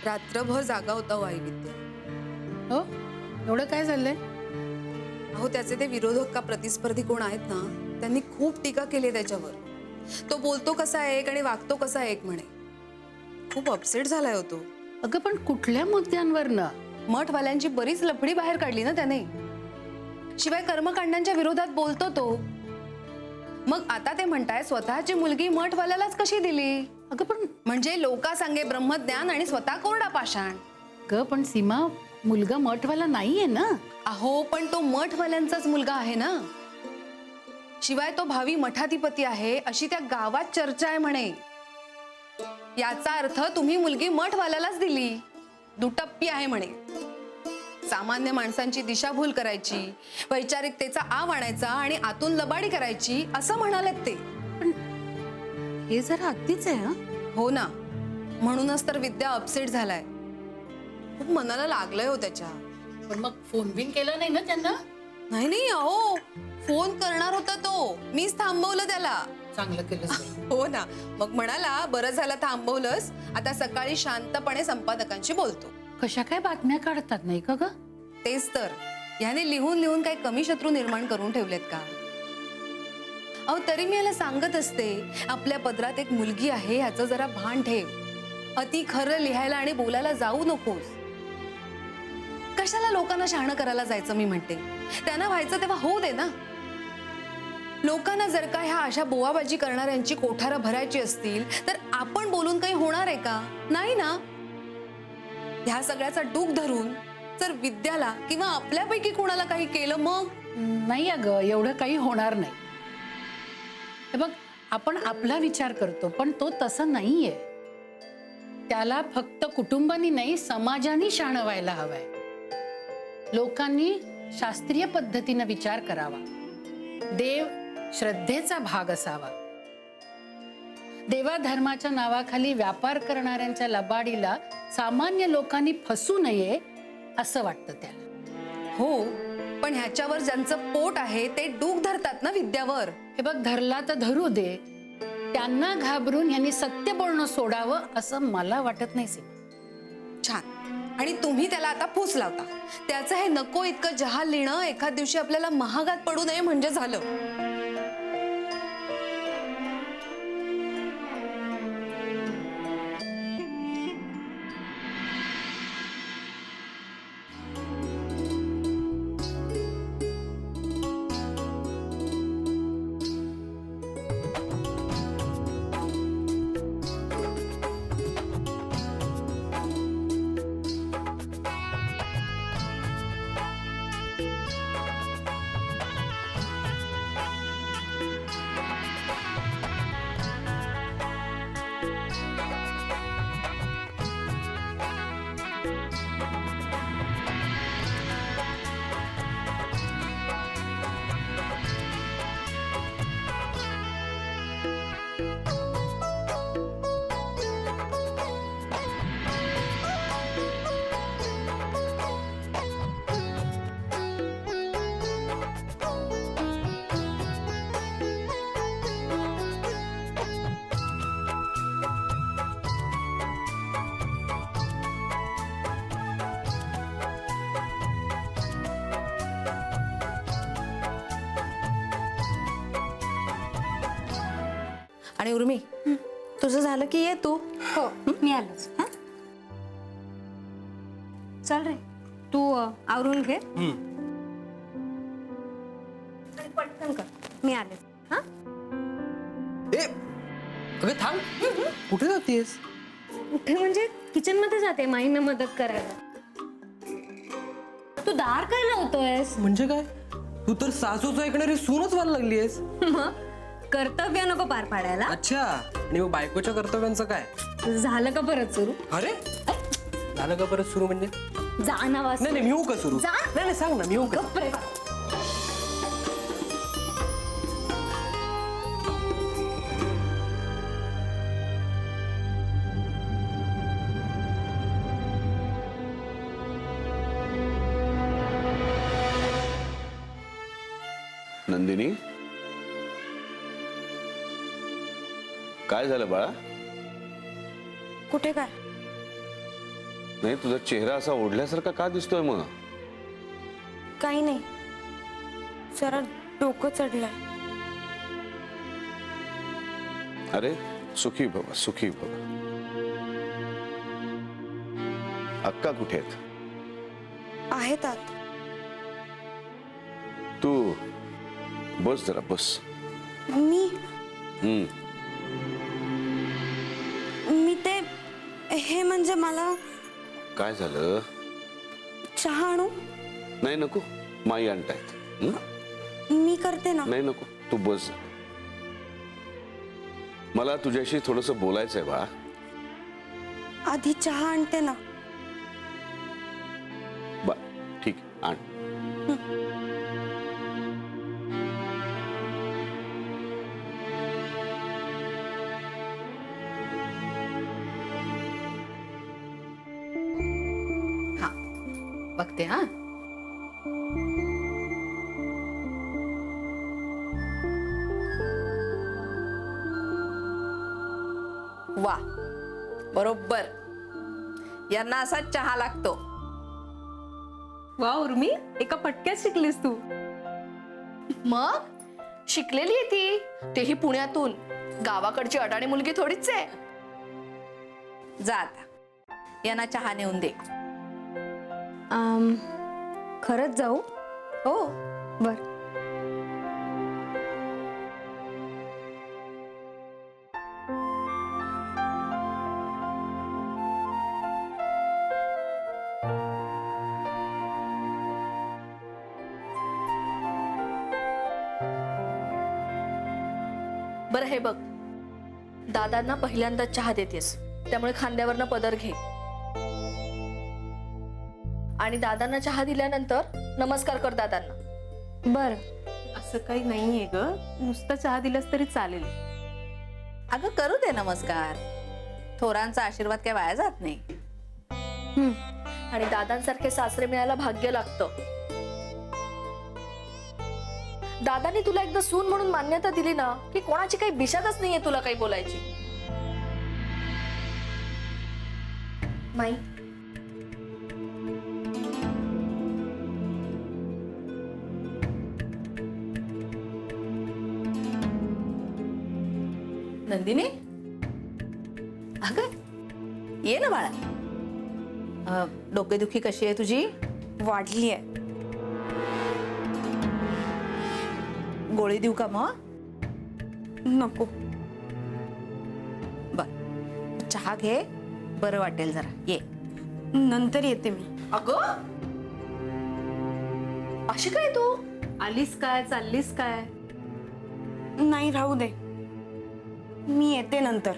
रात्रभर जागा होता हो आई विद्या. हो एवढं काय झालंय? अहो त्याचे ते विरोधक का प्रतिस्पर्धी कोण आहेत ना, त्यांनी खूप टीका केली आहे त्याच्यावर. तो बोलतो कसा एक आणि वागतो कसा एक म्हणे. खूप अपसेट झालाय हो तो. अगं पण कुठल्या मुद्द्यांवरनं? मठवाल्यांची बरीच लफडी बाहेर काढली ना त्याने. शिवाय कर्मकांडांच्या विरोधात बोलतो तो. मग आता ते म्हणताय स्वतःची मुलगी मठवाल्यालाच कशी दिली? अगं पण म्हणजे लोका सांगे ब्रह्मज्ञान आणि स्वतः कोरडा पाषाण. पण सीमा, मुलगा मठवाला नाहीये ना. अहो पण तो मठवाल्यांचाच मुलगा आहे ना. शिवाय तो भावी मठाधिपती आहे अशी त्या गावात चर्चा आहे म्हणे. याचा अर्थ तुम्ही मुलगी मठवाल्यालाच दिली. दुटप्पी आहे म्हणे. सामान्य माणसांची दिशाभूल करायची, वैचारिकतेचा आव आणायचा आणि आतून लबाडी करायची असं म्हणालेत ते. पण हे जरा अगदीच आहे. हो ना, म्हणूनच तर विद्या अपसेट झालाय. खूप मनाला लागलंय हो त्याच्या. पण मग फोन बिन केला नाही ना त्यांना? नाही नाही अहो, फोन करणार होता तो, मीच थांबवलं त्याला. चांगलं केलं. हो ना, मग म्हणाला बरं झालं थांबवलंस, आता सकाळी शांतपणे संपादकांशी बोलतो. कशा काय बातम्या काढतात नाही का ग? तेच तर, ह्याने लिहून लिहून काही कमी शत्रू निर्माण करून ठेवलेत का? अहो तरी मी याला सांगत असते, आपल्या पदरात एक मुलगी आहे ह्याचं जरा भान ठेव. अति खरं लिहायला आणि बोलायला जाऊ नकोस. कशाला लोकांना शहाणं करायला जायचं मी म्हणते. त्यांना व्हायचं तेव्हा होऊ दे ना. लोकांना जर का ह्या अशा बोवाबाजी करणाऱ्यांची कोठारं भरायची असतील तर आपण बोलून काही होणार आहे का? नाही ना. ह्या सगळ्याचा डूक धरून जर विद्याला किंवा आपल्यापैकी कोणाला काही केलं मग? नाही अगं, एवढं काही होणार नाही. हे बघ, आपण आपला विचार करतो पण तो तसं नाहीये. त्याला फक्त कुटुंबानी नाही समाजाने शहाणं व्हायला हवंय. लोकांनी शास्त्रीय पद्धतीने विचार करावा. देव श्रद्धेचा भाग असावा. देवाधर्माच्या नावाखाली व्यापार करणाऱ्यांच्या लबाडीला सामान्य लोकांनी फसू नये असं वाटतं त्याला. हो, पण ह्याच्यावर ज्यांचं पोट आहे ते डूक धरतात ना विद्यावर. हे बघ, धरला तर धरू दे. त्यांना घाबरून यांनी सत्य बोलणं सोडावं असं मला वाटत नाही सीमा. छान. आणि तुम्ही त्याला आता फूस लावता. त्याचं हे नको इतकं जहाल लिहिणं एखाद दिवशी आपल्याला महागात पडू नये म्हणजे झालं. आणि उर्मी, तुझं झालं की ये तू. हो मी आलोच. हा चल रे, तू आवरून घे. पटकन कर, मी आले. हा ए अगं थांब. कुठे जातेस? कुठे म्हणजे किचन मध्ये जाते माईंना मदत करायला. तू दार काय लावतोयस? म्हणजे काय, तू तर सासूचं ऐकणारी सूनच व्हायला लागलीयस. मग कर्तव्य नको पार पाडायला. अच्छा, आणि मग बायकोच्या कर्तव्यांचं काय झालं का परत सुरू? अरे झालं का परत सुरू म्हणजे? जा ना वास. नाही मी येऊ का सुरू? जा. नाही सांग ना, मी येऊ का? गप्प रे. नंदिनी, काय झालं बाळा? कुठे काय? नाही, तुझा चेहरा असा ओढल्यासारखा का दिसतोय मग? काही नाही, जरा डोकं चढलंय. अरे सुखी बाबा, सुखी बाबा. अक्का कुठे आहेत? आहेत आत. तू बस जरा, बस. मी ते हे म्हणजे मला काय झालं? चहा आणू? नाही नको, माई आणतायत. मी करते ना. नाही नको, तू बस. मला तुझ्याशी थोडस बोलायचंय बा. आधी चहा आणते ना. बा ठीक, आण. हा बघते. हा वा, बरोबर. यांना असा चहा लागतो. वा उर्मी, एका पटक्यात शिकलीस तू. मग शिकलेली आहे ती, तेही पुण्यातून. गावाकडची अडाणी मुलगी थोडीच आहे. जा आता, यांना चहा नेऊन दे. खरंच जाऊ? हो. बर. बरं हे बघ, दादांना पहिल्यांदा चहा देतेस, त्यामुळे खांद्यावरनं पदर घे आणि दादांना चहा दिल्यानंतर नमस्कार कर दादांना. बर. असं काही नाहीये ग, नुसतं चहा दिलास तरी चालेल. अगं करू दे नमस्कार. थोरांचा आशीर्वाद काय वाया जात नाही. आणि दादांसारखे सासरे मिळायला भाग्य लागतं. दादांनी तुला एकदा सून म्हणून मान्यता दिली ना की कोणाची काही बिशादच नाहीये तुला काही बोलायची. माई, नंदिनी, अगं ये ना बाळा. डोकेदुखी कशी आहे तुझी? वाढली आहे. गोळी देऊ का मग? नको. बर, चहा घे, बरं वाटेल जरा. ये. नंतर येते मी. अगं अशी काय तू? आलीस काय, चाललीस काय? नाही, राहू दे. मी येते नंतर.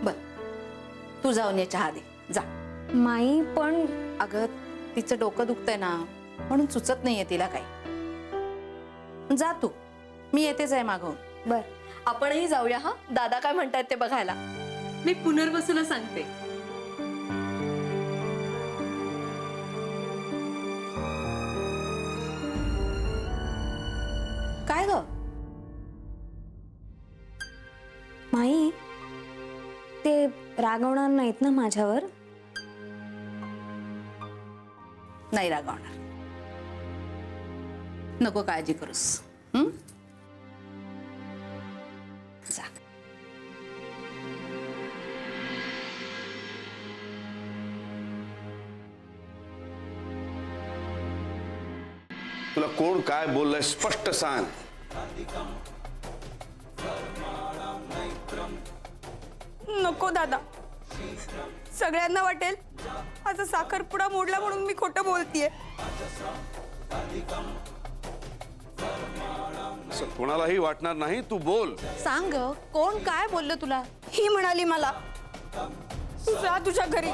बर, तू जाऊन ये, चहा दे, जा. माई पण अगं तिचं डोकं दुखतंय ना, म्हणून सुचत नाहीये तिला काही. जा तू, मी येतेच आहे मागून. बर. आपणही जाऊया. हा, दादा काय म्हणतायत ते बघायला. मी पुनर्वसूला सांगते. काय ग? माई, ते रागवणार नाहीत ना माझ्यावर? नाही रागवणार. नको काळजी करूस. हं? जा. तुला कोण काय बोललंय स्पष्ट सांग. नको दादा, सगळ्यांना वाटेल माझा साखरपुडा मोडला म्हणून मी खोटं बोलतीये. असं कोणालाही वाटणार नाही, तू बोल. सांग ग, कोण काय बोललं तुला? ही म्हणाली मला, तू जा तुझ्या घरी.